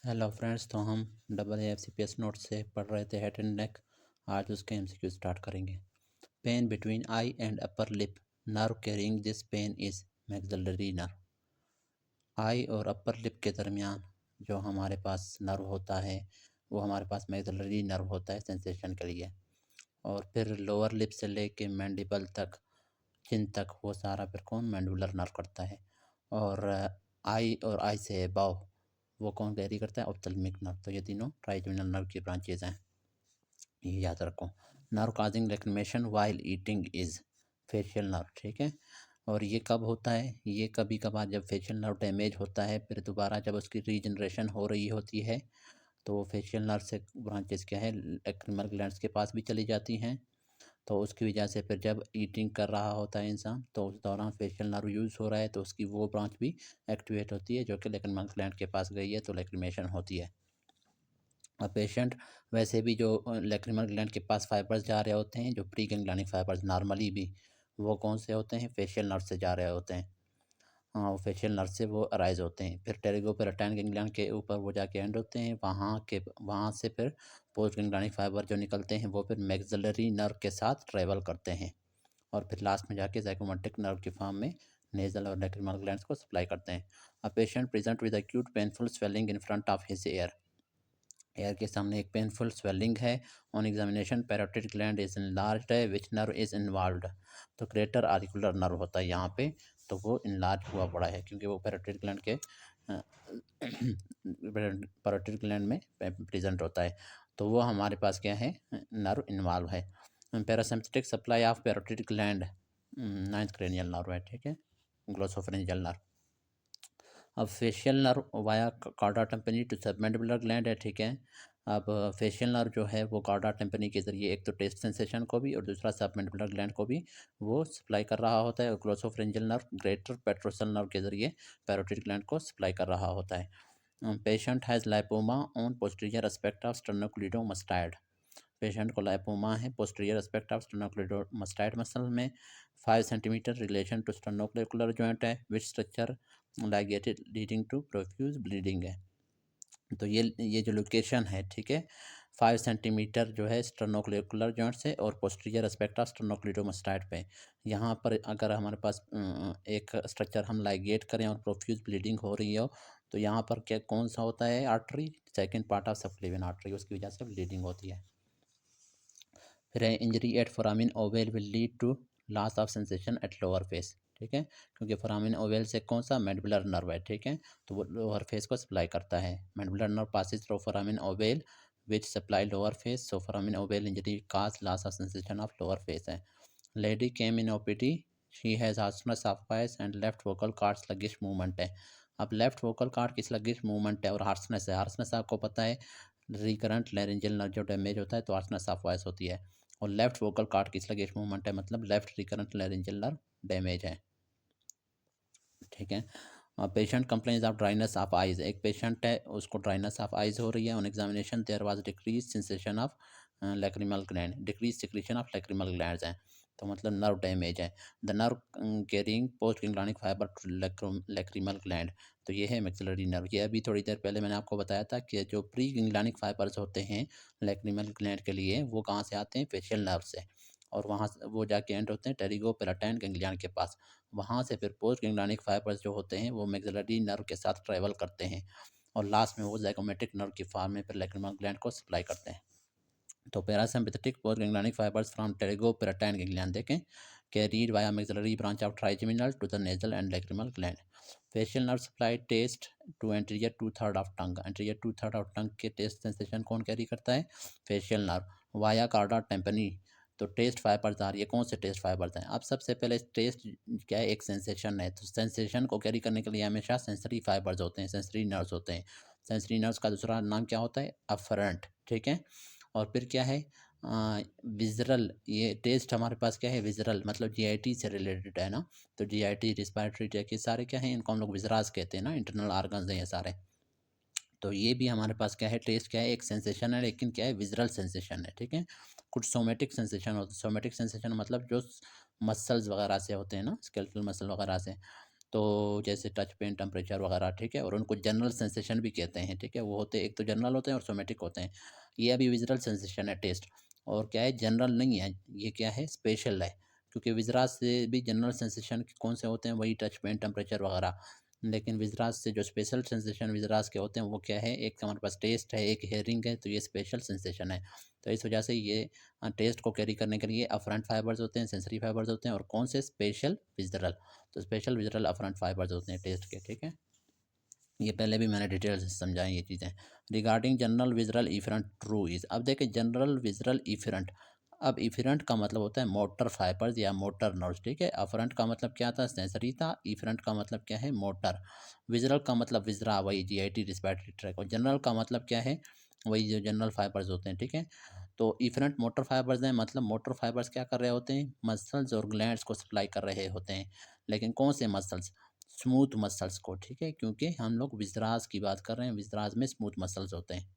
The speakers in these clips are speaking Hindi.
हेलो फ्रेंड्स, तो हम double A F C P S note से पढ़ रहे थे हेड एंड नेक। आज उसके MCQ स्टार्ट करेंगे। Pain between eye and upper lip nerve carrying this pain is maxillary nerve. Eye और अपर लिप के दरमियान जो हमारे पास नर्व होता है वो हमारे पास मैक्सिलरी नर्व होता है सेंसेशन के लिए। और फिर लोअर लिप से लेके मैंडिबल तक, चिन तक, वो सारा फिर कौन मैंडिबुलर नर्व करता है। और आई और आई से अबव वो कौन कैरी करता है, ऑप्थेल्मिक नर्व। तो ये तीनों ट्राइजेमिनल नर्व की ब्रांचेज हैं, ये याद रखो। Nerve causing lacrimation while eating is facial nerve, ठीक है। और ये कब होता है, ये कभी कभार जब फेशियल नर्व डैमेज होता है, फिर दोबारा जब उसकी रीजनरेशन हो रही होती है तो फेशियल नर्व से ब्रांचेस क्या है, लैक्रिमल ग्लैंड्स के पास भी चली जाती हैं। तो उसकी वजह से फिर जब ईटिंग कर रहा होता है इंसान तो उस दौरान फेशियल नर्व यूज़ हो रहा है तो उसकी वो ब्रांच भी एक्टिवेट होती है जो कि लैक्रिमल ग्लैंड के पास गई है, तो लैक्रिमेशन होती है। और पेशेंट वैसे भी जो लैक्रिमल ग्लैंड के पास फाइबर्स जा रहे होते हैं, जो प्री गैंग्लियनिक फाइबर्स नॉर्मली भी, वो कौन से होते हैं, फेशियल नर्व से जा रहे होते हैं। हाँ, वो फेशियल नर्व से वो अराइज होते हैं। फिर टेरिगोपेराटाइन गैंग्लियन के ऊपर वो जाके एंड होते हैं, वहाँ से फिर पोस्ट गैंग्लियनिक फाइबर जो निकलते हैं वो फिर मैक्सिलरी नर्व के साथ ट्रेवल करते हैं और फिर लास्ट में जाके ज़ाइगोमेट्रिक नर्व की फॉर्म में नेजल और लैक्रिमल ग्लैंड्स को सप्लाई करते हैं। A patient present with acute painful swelling in front of his air के सामने एक पेनफुल स्वेलिंग है। On examination parotid gland is enlarged है, विच नर्व इज इन्वॉल्व्ड। तो ग्रेटर आरिकुलर नर्व होता है यहाँ पे, तो वो इनलार्ज हुआ पड़ा है क्योंकि वो पैरोटिड ग्लैंड के पैरोटिड ग्लैंड में प्रेजेंट होता है। तो वो हमारे पास क्या है, नर्व इन्वॉल्व है। Parasympathetic supply of parotid gland ninth cranial nerve है, ठीक है, ग्लोसोफरेंजियल नर्व। अब facial nerve via chorda tympani to submandibular gland है, ठीक है। अब फेशियल नर्व जो है वो कॉर्डा टिम्पनी के ज़रिए एक तो टेस्ट सेंसेशन को भी और दूसरा सबमैंडिबुलर ग्लैंड को भी वो सप्लाई कर रहा होता है। और ग्लोसोफरेंजियल नर्व ग्रेटर पेट्रोसल नर्व के ज़रिए पैरोटिड ग्लैंड को सप्लाई कर रहा होता है। Patient has lipoma on posterior aspect of sternocleidomastoid. Patient को लाइपोमा है posterior aspect of sternocleidomastoid muscle में। 5 centimetre relation to sternoclavicular joint है, which structure ligated leading to profuse bleeding है। तो ये जो लोकेशन है, ठीक है, 5 सेंटीमीटर जो है स्टर्नोक्लिकुलर जॉइंट से और पोस्टीरियर एस्पेक्ट ऑफ स्टर्नोक्लिडोमास्टाइड पे। यहाँ पर अगर हमारे पास एक स्ट्रक्चर हम लाइगेट करें और प्रोफ्यूज ब्लीडिंग हो रही हो तो यहाँ पर क्या कौन सा होता है, artery, second part of subclavian artery, उसकी वजह से ब्लीडिंग होती है। फिर है injury at foramen ovale will lead to loss of sensation at lower face, ठीक है, क्योंकि फोरामिन ओवेल से कौन सा मैंडिबुलर नर्व है, ठीक है, तो वो लोअर फेस को सप्लाई करता है। Mandibular nerve passes through foramen ovale which supply lower face, so foramen ovale injury cause loss of sensation of lower face है। Lady came in OPD, she has hoarseness of voice and left vocal cord sluggish movement है। अब लेफ्ट वोकल कॉर्ड की स्लगिश मूवमेंट है और हार्सनेस है। हार्सनेस आपको पता है रिकरेंट लैरिंजियल नर्व जो डैमेज होता है तो हार्सनेस ऑफ वॉइस होती है। और लेफ्ट वोकल कॉर्ड की स्लगिश मूवमेंट है, मतलब left recurrent laryngeal nerve damage है, ठीक है। Patient complains of dryness of eyes, एक पेशेंट है उसको ड्राइनेस ऑफ आइज हो रही है। On examination there was decrease sensation of lacrimal gland, decrease secretion of lacrimal glands हैं, तो मतलब नर्व डैमेज है। The nerve carrying post ganglionic fibre to lacrimal gland, तो ये है मैक्सिलरी नर्व। ये अभी थोड़ी देर पहले मैंने आपको बताया था कि जो प्री गैंग्लियनिक फाइबर्स होते हैं लैक्रिमल ग्लैंड के लिए वो कहाँ से आते हैं, फेशियल नर्व से, और वहाँ से वो जाके एंड होते हैं टेरिगोपेराटाइन गैंग्लियन के पास। वहाँ से फिर पोस्ट गैंग्लियनिक फाइबर्स जो होते हैं वो मैक्सिलरी नर्व के साथ ट्रैवल करते हैं और लास्ट में वो ज़ाइगोमेट्रिक नर्व की फॉर्म में फिर लैक्रिमल ग्लैंड को सप्लाई करते हैं। तो parasympathetic post ganglionic fibres from pterygopalatine ganglion देखें, carried via maxillary branch of trigeminal to the nasal and lacrimal gland. Facial nerve supply taste to anterior two third of tongue, anterior two third of tongue के टेस्ट सेंसेशन कौन कैरी करता है, facial nerve. Via chorda tympani, तो टेस्ट फाइबर्स आ रही है, कौन से टेस्ट फाइबर्स हैं। अब सबसे पहले टेस्ट क्या है, एक सेंसेशन है, तो सेंसेशन को कैरी करने के लिए हमेशा सेंसरी फाइबर्स होते हैं, सेंसरी नर्व्स होते हैं। सेंसरी नर्व्स का दूसरा नाम क्या होता है, अफरेंट, ठीक है। और फिर क्या है, विजरल, ये टेस्ट हमारे पास क्या है, विजरल मतलब जीआईटी से रिलेटेड है ना, तो जीआईटी, रिस्पायरेटरी ट्रैक, ये सारे क्या हैं, इनको हम लोग विजरास कहते हैं ना, इंटरनल ऑर्गन्स हैं ये सारे। तो ये भी हमारे पास क्या है, टेस्ट क्या है, एक सेंसेशन है लेकिन क्या है, विजरल सेंसेशन है, ठीक है। कुछ सोमेटिक सेंसेशन होते हैं, सोमेटिक सेंसेशन मतलब जो मसल्स वगैरह से होते हैं ना, स्केलेटल मसल वगैरह से, तो जैसे टच पेन, टेम्परेचर वगैरह, ठीक है, और उनको जनरल सेंसेशन भी कहते हैं, ठीक है। वो होते एक तो जनरल होते हैं और सोमेटिक होते हैं। ये अभी विजुअल सेंसेशन है टेस्ट, और क्या है जनरल नहीं है, ये क्या है स्पेशल है, क्योंकि विज़रात से भी जनरल सेंसेशन कौन से होते हैं, वही टच पेन, टेम्परेचर वगैरह। लेकिन विज़रात से जो स्पेशल सेंसेशन विज़रात के होते हैं वो क्या है, एक हमारे पास टेस्ट है, एक हेयरिंग है, तो ये स्पेशल सेंसेशन है। तो इस वजह से ये टेस्ट को कैरी करने के लिए अफरेंट फाइबर्स होते हैं, सेंसरी फाइबर्स होते हैं, और कौन से स्पेशल विज़रल। तो स्पेशल विज़रल अफरेंट फाइबर्स होते हैं टेस्ट के, ठीक है। ये पहले भी मैंने डिटेल से समझाई ये चीज़ें। Regarding general visceral efferent true is, अब देखें जनरल विज़रल इफरेंट, अब इफरेंट का मतलब होता है मोटर फाइबर्स या मोटर नर्व्स, ठीक है। अफरेंट का मतलब क्या था, सेंसरी था। इफरेंट का मतलब क्या है, मोटर। विज़रल का मतलब विज़रा, वही जीआईटी रिस्पिरेटरी ट्रैक, और जनरल का मतलब क्या है, वही जो जनरल फाइबर्स होते हैं, ठीक है। तो इफरेंट मोटर फाइबर्स हैं, मतलब मोटर फाइबर्स क्या कर रहे होते हैं, मसल्स और ग्लैंड्स को सप्लाई कर रहे होते हैं। लेकिन कौन से मसल्स, स्मूथ मसल्स को, ठीक है, क्योंकि हम लोग विज़रास की बात कर रहे हैं, विज़रास में स्मूथ मसल्स होते हैं।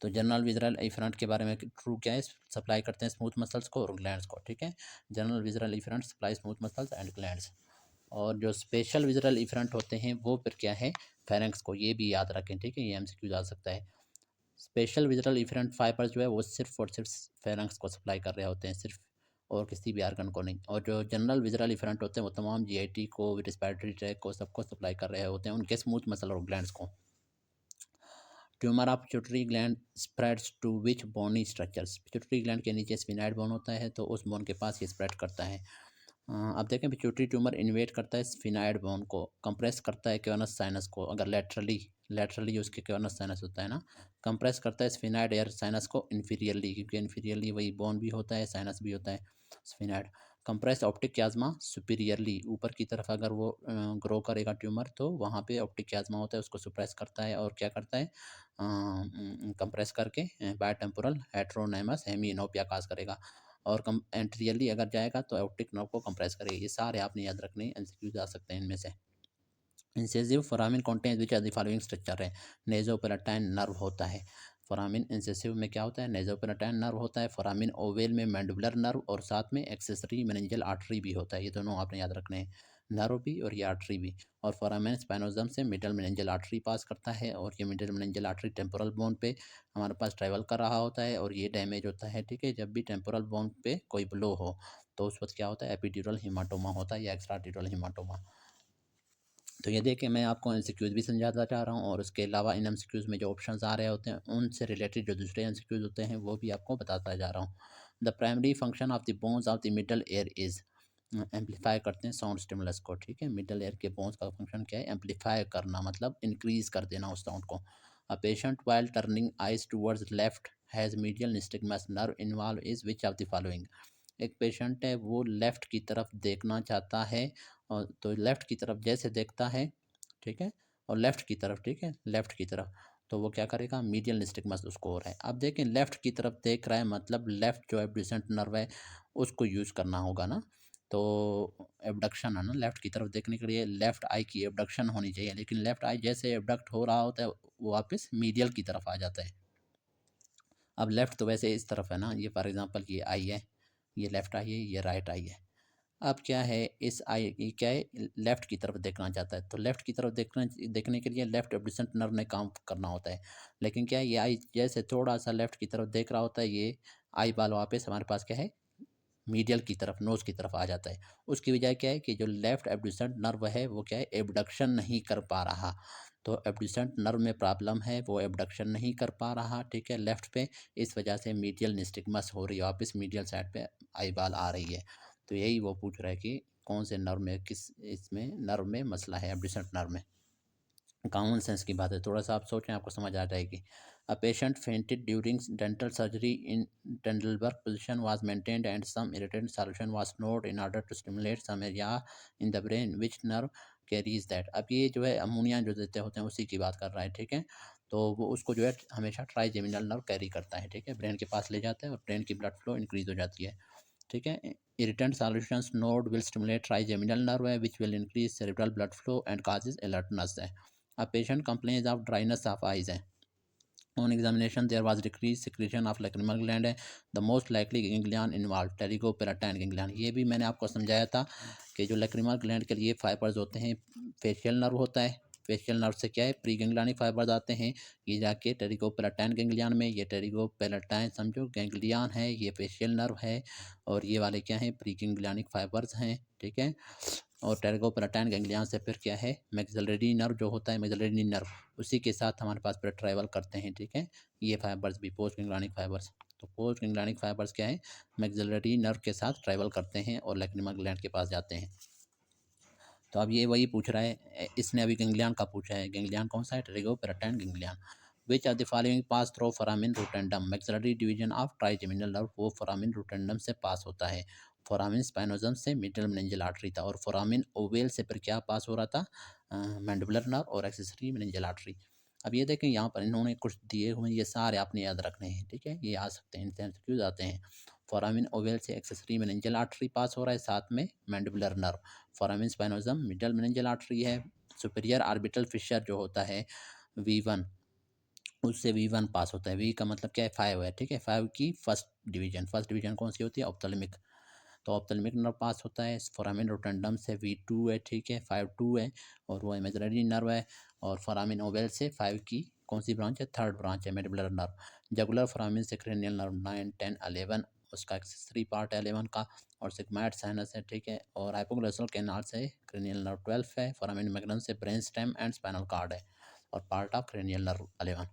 तो जनरल विज़रल इफरेंट के बारे में ट्रू क्या है, सप्लाई करते हैं स्मूथ मसल्स को और ग्लैंड्स को, ठीक है। General visceral efferent supply smooth muscles and glands. और जो स्पेशल विज़रल इफरेंट होते हैं वो फिर क्या है, फेरेंक्स को, ये भी याद रखें, ठीक है, ये एमसीक्यू आ सकता है। स्पेशल विज़रल इफरेंट फाइबर्स जो है वो सिर्फ और सिर्फ फेरेंक्स को सप्लाई कर रहे होते हैं सिर्फ, और किसी भी आर्गन को नहीं। और जो जनरल विज़रल इफरेंट होते हैं वो तमाम जीआईटी को, रिस्पिरेटरी ट्रैक को, सबको सप्लाई कर रहे होते हैं, उनके स्मूथ मसल और ग्लैंड्स को। Tumour of pituitary gland spreads to which bony structures, pituitary gland के नीचे स्फिनाइड बोन होता है, तो उस बोन के पास ये स्प्रेड करता है। अब देखें पिट्यूटरी ट्यूमर इन्वेट करता है स्फिनाइड बोन को, कंप्रेस करता है क्वेनस साइनस को, अगर लेटरली लेटरली उसके क्वेनस साइनस होता है ना, कंप्रेस करता है स्फिनाइड एयर साइनस को इन्फीरियरली, क्योंकि इन्फीरियरली वही बोन भी होता है, साइनस भी होता है, स्फिनाइड। कंप्रेस ऑप्टिक क्याज़मा सुपीरियरली, ऊपर की तरफ अगर वो ग्रो करेगा ट्यूमर तो वहाँ पे ऑप्टिक क्याज़मा होता है, उसको सुप्रेस करता है, और क्या करता है, कंप्रेस करके बाय टेम्पोरल हेट्रोनेमस हेमिनोपिया काज करेगा, और कम एंट्रियली अगर जाएगा तो ऑप्टिक नर्व को कंप्रेस करेगा। ये सारे आपने याद रखने, एमसीक्यू जा सकते हैं इनमें से। Incisive foramen contains which are the following structure है, नेज़ोपेलेटाइन नर्व होता है। फोरामिन इंसेसिव में क्या होता है, नेज़ोपेलेटाइन नर्व होता है। फोरामिन ओवेल में मैंडिबुलर नर्व, और साथ में एक्सेसरी मेनिंजियल आर्टरी भी होता है। ये दोनों आपने याद रखने हैं, नर्व भी और ये आर्टरी भी। और फोरामिन स्पाइनोजम से मिडल मेनिंजियल आर्टरी पास करता है, और ये middle meningeal artery temporal bone पे हमारे पास ट्रैवल कर रहा होता है, और ये डैमेज होता है, ठीक है। जब भी टेम्पोरल बोन पे कोई ब्लो हो तो उस वक्त क्या होता है, एपिड्यूरल हिमाटोमा होता है या एक्स्ट्राड्यूरल हिमाटोमा। तो ये देखिए मैं आपको एमसीक्यूज़ भी समझाता जा रहा हूँ, और उसके अलावा इन एमसीक्यूज़ में जो ऑप्शंस आ रहे होते हैं उनसे रिलेटेड जो दूसरे एमसीक्यूज़ होते हैं वो भी आपको बताता जा रहा हूँ। The primary function of the bones of the middle air is, amplify करते हैं साउंड स्टिमुलस को, ठीक है। मिडल एयर के बोन्स का फंक्शन क्या है, एम्पलीफाई करना, मतलब इंक्रीज कर देना उस साउंड को। A patient while turning eyes towards left has medial nystagmus nerve involved is which of the following. एक पेशेंट है वो लेफ़्ट की तरफ देखना चाहता है, और तो लेफ़्ट की तरफ जैसे देखता है, ठीक है, और लेफ़्ट की तरफ, ठीक है, लेफ़्ट की तरफ, तो वो क्या करेगा, मीडियल निस्टिग्मस उसको हो रहा है। अब देखें लेफ़्ट की तरफ देख रहा है, मतलब लेफ़्ट जो एब्ड्यूसेंट नर्व है उसको यूज़ करना होगा ना, तो एब्डक्शन है ना, लेफ़्ट की तरफ देखने के लिए लेफ़्ट आई की एब्डक्शन होनी चाहिए, लेकिन लेफ़्ट आई जैसे एब्डक्ट हो रहा होता है वो वापस मीडियल की तरफ आ जाता है। अब लेफ़्ट तो वैसे इस तरफ है ना, ये फॉर एग्ज़ाम्पल ये आई है, ये लेफ़्ट आई है, ये राइट आई है। अब क्या है, इस आई ये क्या है, लेफ़्ट की तरफ देखना चाहता है, तो लेफ़्ट की तरफ देखने के लिए लेफ़्ट एब्ड्यूसेंट नर्व ने काम करना होता है। लेकिन क्या है, ये आई जैसे थोड़ा-सा लेफ़्ट की तरफ देख रहा होता है, ये आई बाल वापस हमारे पास क्या है, मीडियल की तरफ, नोज़ की तरफ आ जाता है। उसकी वजह क्या है कि जो लेफ़्ट एब्ड्यूसेंट नर्व है वो क्या है, एब्डक्शन नहीं कर पा रहा। तो एब्ड्यूसेंट नर्व में प्रॉब्लम है, वो एब्डक्शन नहीं कर पा रहा, ठीक है, लेफ़्ट पे। इस वजह से मीडियल निस्टिग्मस हो रही है, वापस मीडियल साइड पे आई बाल आ रही है। तो यही वो पूछ रहा है कि कौन से नर्व में, किस इसमें नर्व में मसला है, एब्ड्यूसेंट नर्व में। कॉमन सेंस की बात है, थोड़ा-सा आप सोचें आपको समझ आ जाएगी। A patient fainted during dental surgery in Trendelenburg position was maintained and some irritant solution was snorted in order to stimulate some area in the brain which nerve carries that. अब ये जो है अमोनिया जो देते होते हैं उसी की बात कर रहा है, ठीक है। तो वो उसको जो है हमेशा ट्राइजेमिनल नर्व कैरी करता है, ठीक है, ब्रेन के पास ले जाता है और ब्रेन की ब्लड फ्लो इंक्रीज़ हो जाती है, ठीक है। Irritant solutions snorted will stimulate trigeminal nerve है which will increase cerebral blood flow and causes alertness है। A patient complains of dryness of eyes है। On examination, there was decreased secretion of lacrimal gland है. The most likely ganglion involved टेरिगोपेराटाइन ganglion. ये भी मैंने आपको समझाया था कि जो लैक्रिमल ग्लैंड के लिए फाइबर्स होते हैं, फेशियल नर्व होता है. फेशियल नर्व से क्या है, प्री गैंग्लियनिक फाइबर्स आते हैं, ये जाके टेरिगोपेराटाइन गैंग्लियन में. ये टेरिगोपेराटाइन समझो गैंग्लियन है, ये फेशियल नर्व है, और ये वाले क्या हैं, प्री गैंग्लियनिक फाइबर्स हैं. ठीक है. और टेरिगोपेराटाइन गैंग्लियन से फिर क्या है, मैक्सिलरी नर्व जो होता है, मैक्सिलरी नर्व उसी के साथ हमारे पास फिर ट्रैवल करते हैं. ठीक है. ये फाइबर्स भी पोस्ट गैंग्लियनिक फाइबर्स. तो पोस्ट गैंग्लियनिक फाइबर्स क्या है, मैक्सिलरी नर्व के साथ ट्रैवल करते हैं और लैक्रिमल ग्लैंड के पास जाते हैं. तो अब ये वही पूछ रहा है, इसने अभी गैंग्लियन का पूछा है. गैंग्लियन कौन सा है, pterygopalatine ganglion. Which of the following pass through foramen rotundum. Maxillary division of trigeminal nerve वो फोरामिन रोटेंडम से पास होता है. फोरामिन स्पाइनोजम से मिडिल मेनिंजियल आर्टरी था, और फोरामिन ओवेल से फिर क्या पास हो रहा था, मैंडिबुलर नर्व और एक्सेसरी मेनिंजियल आर्टरी. अब ये देखें यहाँ पर इन्होंने कुछ दिए हुए, ये सारे आपने याद रखने हैं. ठीक है, ये आ सकते हैं, इनसे क्यों आते हैं. फोरामिन ओवेल से एक्सेसरी मेनिंजियल आर्टरी पास हो रहा है, साथ में mandibular nerve. Foramen spinosum middle meningeal artery है. सुपीरियर ऑर्बिटल फिशर जो होता है V1, उससे V1 पास होता है. V का मतलब क्या है, 5 है. ठीक है, 5 की फर्स्ट डिवीजन कौन सी होती है, ऑप्थेल्मिक. तो ऑप्थेल्मिक नर्व पास होता है. फोरामिन रोटेंडम से V2 है. ठीक है, 5-2 है, और वो इमेजिनरी नर्व है. और फोरामिन ओवेल से 5 की कौन सी ब्रांच है, थर्ड ब्रांच है, मैंडिबुलर नर्व. जगुलर फोरामिन से क्रेनियल नर्व 9, 10, 11, उसका एक्सेसरी पार्ट है 11 का. और सिग्माइड साइनस है. ठीक है, और हाइपोग्लोसल कैनाल से क्रेनियल नर्व 12 है. फोरामिन मैग्नम से brain stem and spinal cord है, और पार्ट ऑफ क्रेनियल नर्व 11.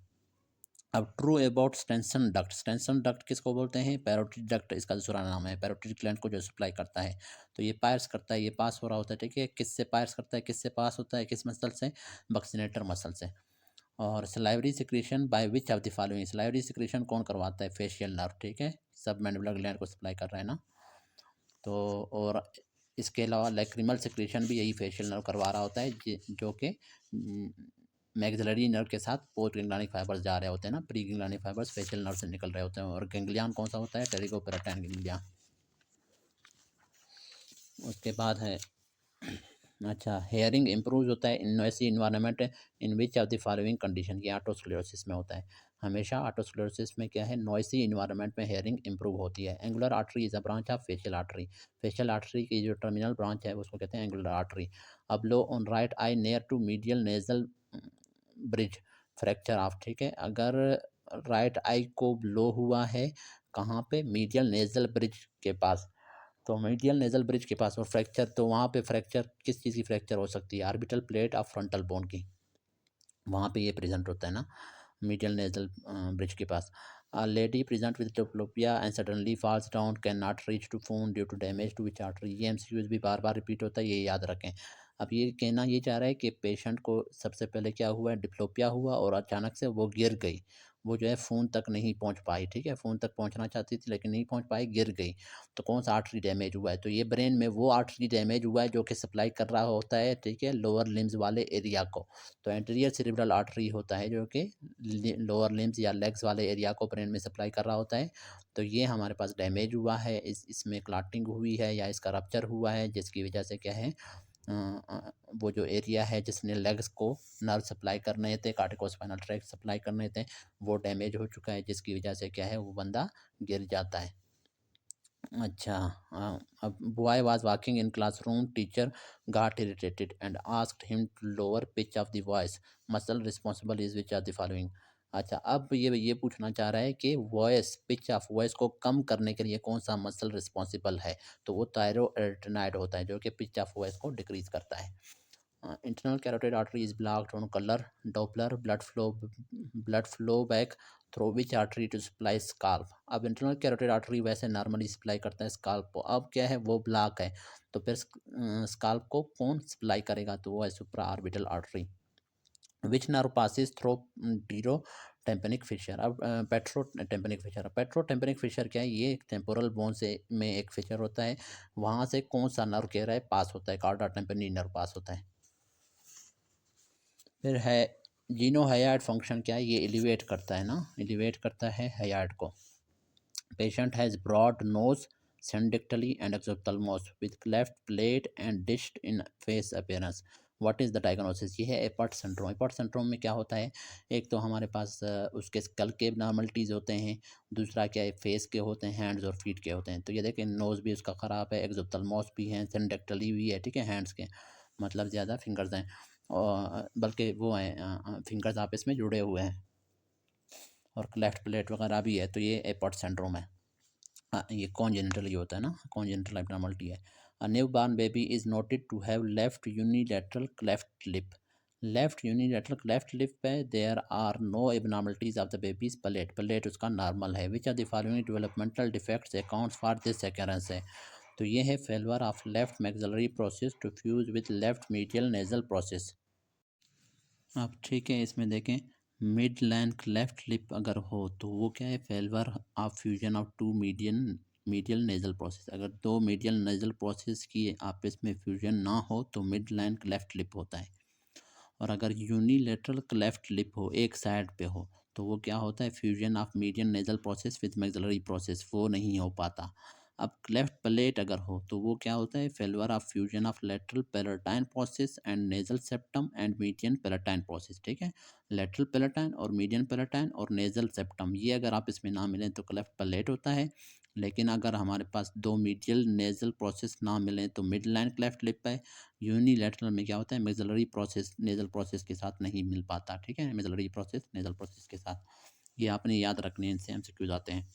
अब true about Stensen duct. Stensen duct किसको बोलते हैं, पैरोटिड डक्ट इसका दूसरा नाम है. पैरोटिड ग्लैंड को जो सप्लाई करता है, तो ये पायर्स करता है, ये पास हो रहा होता है. ठीक है, किससे पायर्स करता है, किससे पास होता है, किस मसल से, बक्सीनेटर मसल से. और salivary secretion bye which of the following. Salivary secretion कौन करवाता है, फेशियल नर्व. ठीक है, सब मैंडिबुलर ग्लैंड को सप्लाई कर रहा है ना. तो और इसके अलावा लैक्रिमल सिक्रीशन भी यही फेशियल नर्व करवा रहा होता है, जो कि मैक्सिलरी नर्व के साथ पोस्ट गैंग्लियनिक फाइबर्स जा रहे होते हैं ना. Pre ganglionic fibres facial nerve से निकल रहे होते हैं. और गैंग्लियन कौन सा होता है, टेरिगोपेराटाइन गैंग्लियन. उसके बाद है, अच्छा, हेयरिंग इम्प्रूव होता है in noisy environment in which of the following condition. ये ऑटोस्क्लेरोसिस में होता है. हमेशा ऑटोस्क्लेरोसिस में क्या है, नॉइसी इन्वायरमेंट में हेयरिंग इंप्रूव होती है. Angular artery is a branch of facial artery. Facial artery की जो टर्मिनल ब्रांच है उसको कहते हैं एंगुलर आर्टरी. अब blow on right eye near to medial nasal bridge fracture of. ठीक है, अगर राइट आई को ब्लो हुआ है कहाँ पे, मीडियल नेजल ब्रिज के पास. तो मीडियल नेजल ब्रिज के पास और फ्रैक्चर, तो वहाँ पे फ्रैक्चर किस चीज़ की फ्रैक्चर हो सकती है, orbital plate of frontal bone की, वहाँ पे ये प्रेजेंट होता है ना, मीडियल नेजल ब्रिज के पास. Lady present with diplopia and suddenly falls down, can not reach to phone due to damage to which artery. ये एमसीक्यूज भी बार बार रिपीट होता है, ये याद रखें. अब ये कहना ये चाह रहा है कि पेशेंट को सबसे पहले क्या हुआ है, डिप्लोपिया हुआ, और अचानक से वो गिर गई. वो जो है फ़ोन तक नहीं पहुंच पाई. ठीक है, फ़ोन तक पहुंचना चाहती थी लेकिन नहीं पहुंच पाई, गिर गई. तो कौन सा आर्टरी डैमेज हुआ है, तो ये ब्रेन में वो आर्टरी डैमेज हुआ है जो कि सप्लाई कर रहा होता है. ठीक है, लोअर लिम्स वाले एरिया को. तो एंटीरियर सेरेब्रल आर्टरी होता है जो कि लोअर लिम्स या लेग्स वाले एरिया को ब्रेन में सप्लाई कर रहा होता है. तो ये हमारे पास डैमेज हुआ है, इसमें क्लॉटिंग हुई है या इसका रप्चर हुआ है, जिसकी वजह से क्या है, वो जो एरिया है जिसने लेग्स को नर्व सप्लाई करने थे, कार्टिकोस्पाइनल ट्रैक्ट सप्लाई करने थे, वो डैमेज हो चुका है, जिसकी वजह से क्या है, वो बंदा गिर जाता है. अच्छा, अब boy was walking in classroom, teacher got irritated and asked him to lower pitch of the voice. Muscle responsible is which of the following. अच्छा, अब ये पूछना चाह रहा है कि वॉइस, पिच ऑफ वॉइस को कम करने के लिए कौन सा मसल रिस्पॉन्सिबल है. तो वो थायरोइड होता है जो कि पिच ऑफ वॉइस को डिक्रीज करता है. Internal carotid artery is blocked on color Doppler blood flow back through which artery to supply scalp. अब इंटरनल कैरोटिड आर्टरी वैसे नॉर्मली सप्लाई करता है स्काल्प को, अब क्या है, वो ब्लॉक है, तो फिर स्काल्प को कौन सप्लाई करेगा, तो वो है supra orbital artery. Which nerve passes through petrotympanic fissure. अब petrotympanic fissure. Petrotympanic fissure क्या है, ये एक टेम्पोरल बोन से में एक फिशर होता है, वहाँ से कौन सा नर्व कह रहा है पास होता है, कार्डा टेम्पेनी नर्व पास होता है. फिर है जीनो हायार्ड फंक्शन क्या है, ये एलिवेट करता है ना, एलिवेट करता है हायार्ड को. Patient has broad nose syndactally and exophthalmos with cleft plate and dished in face appearance. What is the diagnosis, ये है एपर्ट सिंड्रोम। एपर्ट सिंड्रोम में क्या होता है, एक तो हमारे पास उसके स्कल के एबनॉर्मलिटीज़ होते हैं, दूसरा क्या है फेस के होते हैं, हैंड्स और फीट के होते हैं। तो ये देखें नोज़ भी उसका ख़राब है, एक्सोप्थेल्मोस भी है, सिंडेक्टली भी है, ठीक है, हैंड्स के मतलब ज़्यादा फिंगर्स हैं और बल्कि वो हैं फिंगर्स आपस में जुड़े हुए हैं और क्लेफ्ट प्लेट वगैरह भी है। तो ये एपर्ट सिंड्रोम है। ये कॉन्जेनिटल ये होता है ना, कॉन्जेनिटल एब्नॉर्मलिटी है। A new born baby is noted to have left unilateral cleft lip. Left unilateral cleft lip पे there are no abnormalities of the baby's palate, palate उसका नॉर्मल है। Which are the following developmental defects accounts for this occurrence है। तो ये है failure of left maxillary process to fuse with left medial nasal process. अब ठीक है, इसमें देखें मिड लैंड लेफ्ट लिप अगर हो तो वो क्या है, failure of fusion of two medial nasal process. अगर दो मीडियल नेजल प्रोसेस की आपस में फ्यूजन ना हो तो मिड लैंड लेफ्ट लिप होता है। और अगर यूनिलेटरल क्लेफ्ट लिप हो, एक साइड पे हो, तो वो क्या होता है, fusion of median nasal process with maxillary process, वो नहीं हो पाता। अब क्लेफ्ट प्लेट अगर हो तो वो क्या होता है, failure of fusion of lateral palatine process and nasal septum and median palatine process, ठीक है। लेटरल पैलेटाइन और मीडियन पैलेटाइन और नेजल सेप्टम ये अगर आप इसमें ना मिलें तो क्लेफ्ट प्लेट होता है। लेकिन अगर हमारे पास दो मीडियल नेजल प्रोसेस ना मिलें तो मिड लाइन क्लेफ्ट लिप है। यूनिलैटरल में क्या होता है, मैक्सिलरी प्रोसेस नेजल प्रोसेस के साथ नहीं मिल पाता, ठीक है, मैक्सिलरी प्रोसेस नेजल प्रोसेस के साथ। ये आपने याद रखने, इनसे एमसीक्यूज आते हैं।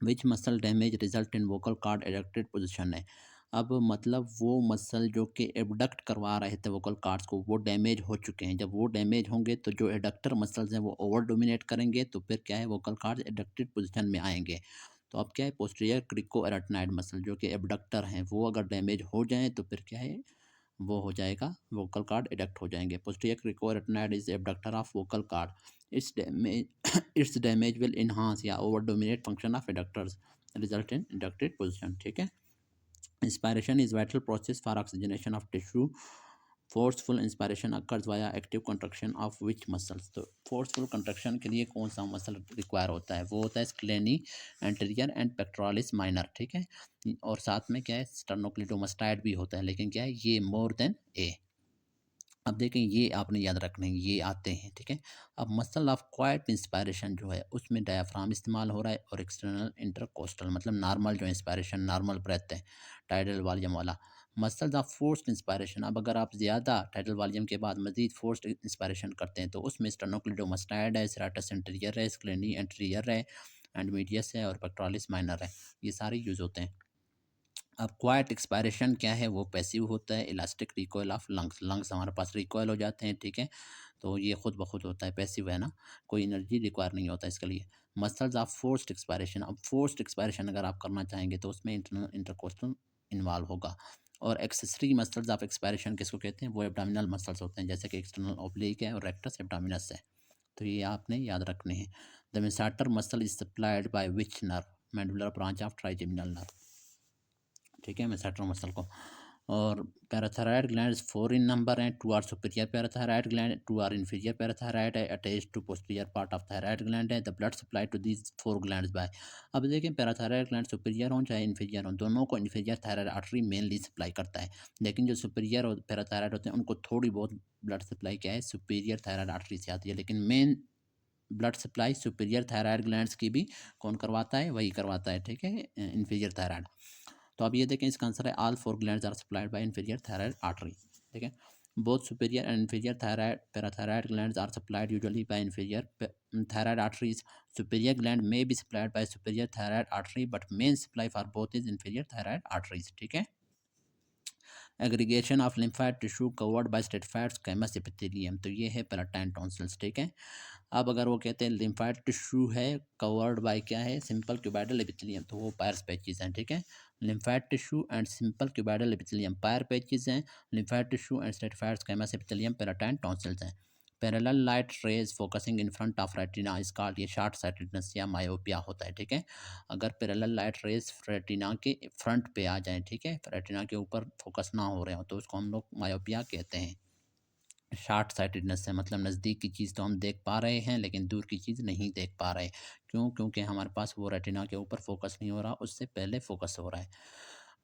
Which muscle damage result in vocal cord adducted position है। अब मतलब वो मसल जो कि एबडक्ट करवा रहे थे वोकल कॉर्ड्स को वो डैमेज हो चुके हैं। जब वो डैमेज होंगे तो जो एडक्टर मसल्स हैं वो ओवर डोमिनेट करेंगे, तो फिर क्या है, वोकल कॉर्ड्स एडक्टेड पोजिशन में आएंगे। तो अब क्या है, पोस्टीरियर क्रिको एराटनाइड मसल जो कि एबडक्टर हैं वो अगर डैमेज हो जाएं तो फिर क्या है, वो हो जाएगा, वोकल कार्ड एडक्ट हो जाएंगे। Posterior cricoarytenoid is abductor of vocal cord. It's damage it's damage will enhance या over dominate function of adductors result in adducted position, ठीक है। Inspiration is vital process for oxygenation of tissue. Forceful inspiration occurs via active contraction of which muscles. तो फोर्सफुल कंट्रक्शन के लिए कौन सा मसल रिक्वायर होता है, वो होता है स्क्लेनी एंटीरियर एंड पेक्टोरालिस माइनर, ठीक है। और साथ में क्या है, स्टर्नोक्लिडोमास्टाइड भी होता है, लेकिन क्या है ये मोर देन ए। अब देखें ये आपने याद रखना है, ये आते हैं, ठीक है। अब मसल ऑफ क्वाइट इंस्पायरेशन जो है उसमें डायफ्राम इस्तेमाल हो रहा है और एक्सटर्नल इंटरकोस्टल मतलब नॉर्मल जो इंस्पायरेशन नॉर्मल ब्रेथ है टाइडल वॉल्यूम वाला। मसल्स ऑफ फोर्स्ड इंस्पायरेशन, अब अगर आप ज़्यादा टाइडल वॉल्यूम के बाद मजीद फोर्स्ड इंस्पायरेशन करते हैं तो उसमें स्टर्नोक्लिडोमास्टाइड है, सेराटस इंटीरियर है, स्क्लेनी एंटीरियर है, एंड मीडियस है और पेक्टोरालिस माइनर है, ये सारे यूज़ होते हैं। अब क्वाइट एक्सपायरेशन क्या है, वो पैसिव होता है। Elastic recoil of lungs, lungs हमारे पास रिकॉयल हो जाते हैं, ठीक है। तो ये खुद ब खुद होता है, पैसिव है ना, कोई एनर्जी रिक्वायर नहीं होता इसके लिए। मसल्स ऑफ फोर्स्ड एक्सपायरेशन, अब फोर्स्ड एक्सपायरेशन अगर आप करना चाहेंगे तो उसमें इंटरनल इंटरकोस्टल इन्वॉल्व होगा। और एक्सेसरी मसल्स ऑफ एक्सपायरेशन किसको कहते हैं, वो एब्डोमिनल मसल्स होते हैं, जैसे कि एक्सटर्नल ओब्लिक है और रेक्टस एब्डोमिनस है। तो ये आपने याद रखने हैं। The masseter muscle is supplied by which nerve, mandibular branch of trigeminal nerve, ठीक है, मेसेंट्रल मसल को। और पैराथायराइड ग्लैंड्स 4 इन नंबर हैं, 2 are superior parathyroid gland, 2 are inferior parathyroid है, attached to posterior part of thyroid gland है। The blood supply to these 4 glands by, अब देखिए पैराथायराइड ग्लैंड सुपीरियर हों चाहे इन्फीरियर हों, दोनों को inferior thyroid artery mainly supply करता है। लेकिन जो सुपीरियर और पैराथायराइड होते हैं उनको थोड़ी बहुत ब्लड सप्लाई क्या है, सुपीरियर थायराइड आर्टरी से आती है, लेकिन main blood supply superior thyroid glands की भी कौन करवाता है, वही करवाता है, ठीक है, इन्फीरियर थायराइड। तो अब ये देखें इसका आंसर है all 4 glands are supplied by inferior thyroid artery, ठीक है। Both superior and inferior thyroid parathyroid glands are supplied usually by inferior thyroid arteries. Superior gland may be supplied by superior thyroid artery but main supply for both is inferior thyroid arteries, ठीक है। Aggregation of lymphatic tissue covered by stratified squamous epithelium, तो ये है पैलेटाइन टॉन्सिल्स, ठीक है। अब अगर वो कहते हैं लिम्फेट टिश्यू है कवर्ड बाय क्या है, सिंपल क्यूबाइडल एपिथेलियम, तो वो पायर्स पैचेस हैं, ठीक है। Lymphatic tissue and simple cuboidal epithelium Peyer's patches हैं, lymphatic tissue and stratified squamous epithelium palatine tonsils हैं। Parallel light rays focusing in front of retina is called, ये शॉर्ट साइटेडनेस या मायोपिया होता है, ठीक है। अगर पैरेलल लाइट रेज रेटिना के फ्रंट पे आ जाएं, ठीक है, रेटिना के ऊपर फोकस ना हो रहे हो तो उसको हम लोग मायोपिया कहते हैं। शॉर्ट साइटेडनेस है मतलब नज़दीक की चीज़ तो हम देख पा रहे हैं लेकिन दूर की चीज़ नहीं देख पा रहे, क्यों, क्योंकि हमारे पास वो रेटिना के ऊपर फोकस नहीं हो रहा, उससे पहले फोकस हो रहा है।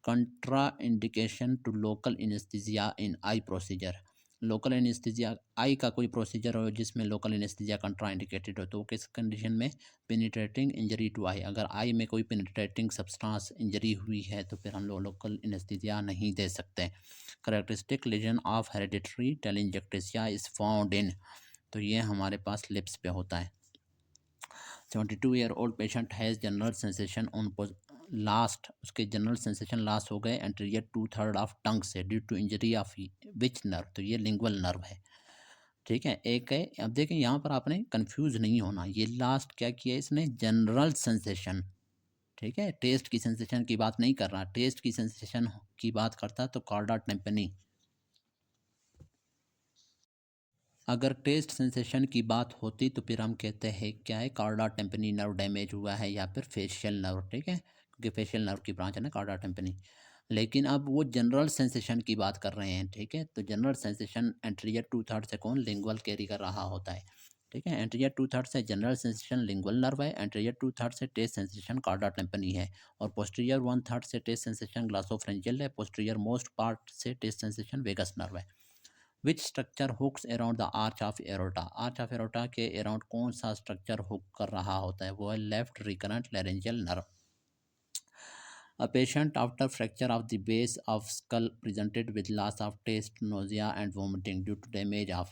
Contraindication to local anaesthesia in eye procedure, local anaesthesia eye का कोई प्रोसीजर हो जिसमें लोकल एनेस्थीसिया कंट्राइंडिकेटेड हो, तो वो किस कंडीशन में? पेनिट्रेटिंग इंजरी टू आई, अगर आई में कोई पेनिट्रेटिंग सब्सटेंस इंजरी हुई है तो फिर हम लोग लोकल एनेस्थीसिया नहीं दे सकते। Characteristic lesion of hereditary telangiectasia is found in, तो ये हमारे पास लिप्स पे होता है। 72-year-old patient has general sensation on last, उसके जनरल सेंसेशन लास्ट हो गए एंटीरियर 2/3 ऑफ टंग से due to injury of which nerve, तो ये लिंगुअल नर्व है। ठीक है, एक है। अब देखें यहाँ पर आपने कंफ्यूज नहीं होना, ये लास्ट क्या किया इसने? General sensation. ठीक है, टेस्ट की सेंसेशन की बात नहीं कर रहा, टेस्ट की सेंसेशन की बात करता तो कॉर्डा टेम्पनी। अगर टेस्ट सेंसेशन की बात होती तो फिर हम कहते हैं क्या है? कॉर्डा टेम्पनी नर्व डैमेज हुआ है या फिर फेशियल नर्व। ठीक है, क्योंकि फेशियल नर्व की ब्रांच है ना कॉर्डा टेम्पनी। लेकिन अब वो जनरल सेंसेशन की बात कर रहे हैं। ठीक है, तो जनरल सेंसेशन एंटीरियर 2/3 से कौन? लिंगुअल कैरी कर रहा होता है। ठीक है, एंटीरियर 2/3 से जनरल सेंसेशन लिंगुअल नर्व है, एंटीरियर 2/3 से टेस्ट सेंसेशन कॉर्डा टेम्पनी है, और पोस्टीरियर 1/3 से टेस्ट सेंसेशन ग्लासोफ्रेंजियल है, पोस्टीरियर मोस्ट पार्ट से टेस्ट सेंसेशन वेगस नर्व है। Which structure hooks around the arch of aorta, arch of aorta के अराउंड कौन सा स्ट्रक्चर हुक कर रहा होता है? वो है left recurrent laryngeal nerve. A patient after fracture of the base of skull presented with loss of taste, nausea and vomiting due to damage of,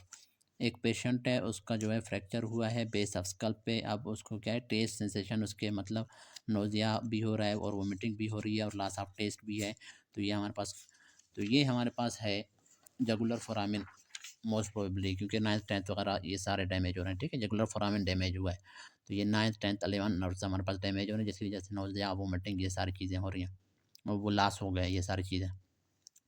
एक पेशेंट है उसका जो है फ्रैक्चर हुआ है बेस ऑफ स्कल पे, अब उसको क्या है? टेस्ट सेंसेशन, उसके मतलब नोज़िया भी हो रहा है और वोमिटिंग भी हो रही है और लॉस ऑफ टेस्ट भी है। तो ये हमारे पास है जगुलर फोरामिन मोस्ट प्रोबेबली, क्योंकि 9th 10th वगैरह ये सारे डैमेज हो रहे हैं। ठीक है, जगुलर फोरामिन डैमेज हुआ है, तो ये 9th 10th 11 नर्व्स हमारे पास डैमेज हो रहे हैं, जिसकी वजह से नोज़िया वोमिटिंग ये सारी चीज़ें हो रही हैं और वो लॉस हो गया ये सारी चीज़ें।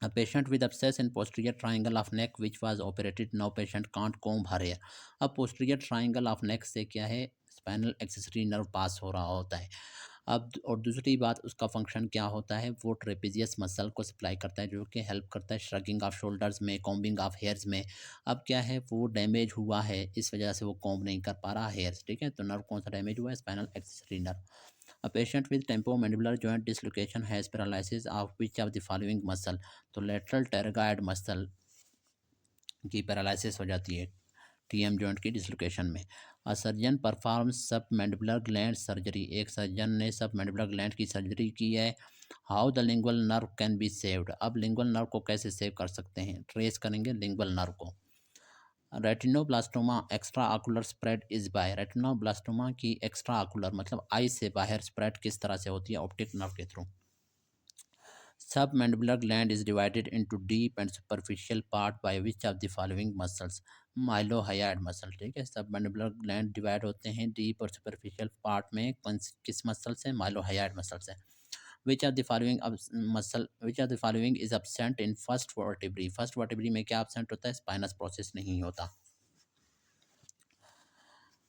A patient with abscess in posterior triangle of neck which was operated, now patient can't comb her hair। अब posterior triangle of neck से क्या है? स्पाइनल एक्सेसरी नर्व पास हो रहा होता है। अब और दूसरी बात, उसका फंक्शन क्या होता है? वो ट्रेपेजियस मसल को सप्लाई करता है, जो कि हेल्प करता है श्रगिंग ऑफ शोल्डर्स में, कॉम्बिंग ऑफ हेयर्स में। अब क्या है? वो डैमेज हुआ है, इस वजह से वो कॉम्ब नहीं कर पा रहा हेयर्स। ठीक है, तो नर्व कौन सा डैमेज हुआ है? Spinal accessory nerve. A patient with temporomandibular joint dislocation has paralysis of which of the following muscle, तो lateral pterygoid muscle की पैरालिसिस हो जाती है टीएम जॉइंट की डिसलोकेशन में। अ सर्जन परफॉर्म सब मैंडिबुलर ग्लैंड सर्जरी, एक सर्जन ने सब मैंडिबुलर ग्लैंड की सर्जरी की है। How the lingual nerve can be saved, अब लिंगुअल नर्व को कैसे सेव कर सकते हैं? ट्रेस करेंगे लिंगुअल नर्व को। Retinoblastoma extra ocular spread is by, retinoblastoma की एक्स्ट्रा आकुलर मतलब आई से बाहर स्प्रेड किस तरह से होती है? ऑप्टिक नर्व के through. Submandibular gland is divided into deep and superficial part by which of the following muscles? Mylohyoid muscle. ठीक है, सबमैंडिबुलर ग्लैंड डिवाइड होते हैं डीप और सुपरफिशियल पार्ट में किस मसल से? माइलोहायोइड मसल से। Which of the following is absent in first vertebrae, first vertebrae में क्या एब्सेंट होता है? स्पाइनस प्रोसेस नहीं होता।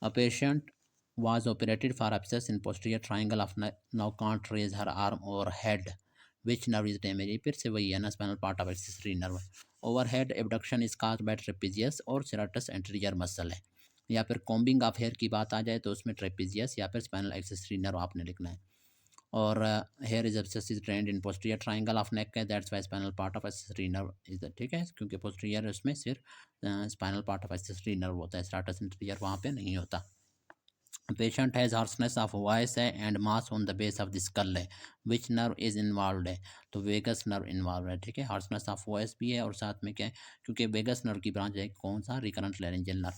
A patient was operated for abscess in posterior triangle of neck, now can't raise her arm or head. Which nerve is damaged? ये फिर से वही है ना, spinal part of accessory nerve. Overhead abduction is caused by trapezius और सेराटस एंटीरियर मसल है। या फिर कॉम्बिंग ऑफ हेयर की बात आ जाए तो उसमें ट्रेपेजियस या फिर स्पाइनल एक्सेसरी नर्व आपने लिखना है। और here is abscess is drained in posterior triangle of neck है, that's why spinal part of accessory nerve is the, ठीक है, क्योंकि पोस्टीरियर उसमें सिर्फ spinal part of accessory nerve होता है, स्ट्राटस इंटीरियर वहाँ पे नहीं होता। Patient has hoarseness of voice है and mass on the base of the skull है, विच नर्व इज इन्वॉल्व है? तो वेगस नर्व इन्वॉल्व है। ठीक है, हार्सनेस ऑफ वॉइस भी है और साथ में क्या है? क्योंकि वेगस नर्व की ब्रांच है कौन सा? रिकरेंट लैरिंजियल नर्व,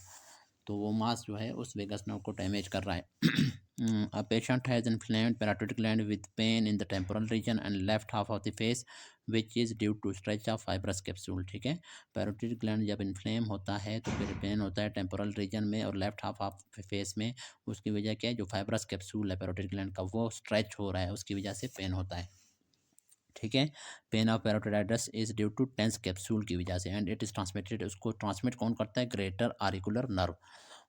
तो वो मास जो है उस वेगस नर्व को डैमेज कर रहा है। A patient has inflamed parotid gland with pain in the temporal region and left half of the face which is due to stretch of fibrous capsule। ठीक है, पैरोटिड ग्लैंड जब इन्फ्लेम होता है तो फिर पेन होता है टेम्पोरल रीजन में और लेफ्ट हाफ ऑफ फेस में। उसकी वजह क्या है? जो फाइब्रस कैप्सूल है पैरोटिड ग्लैंड का वो स्ट्रेच हो रहा है, उसकी वजह से पेन होता है। ठीक है, pain of parotiditis is due to tense capsule की वजह से एंड इट इज ट्रांसमिटेड, उसको ट्रांसमिट कौन करता है? Greater auricular nerve.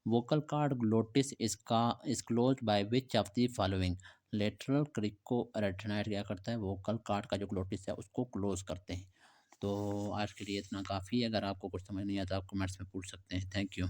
Vocal cord glottis इसका is close by which of the following? Lateral cricoarytenoid क्या करता है? वोकल कार्ड का जो ग्लोटिस है उसको क्लोज करते हैं। तो आज के लिए इतना काफ़ी है, अगर आपको कुछ समझ नहीं आता आप कमेंट्स में पूछ सकते हैं। Thank you.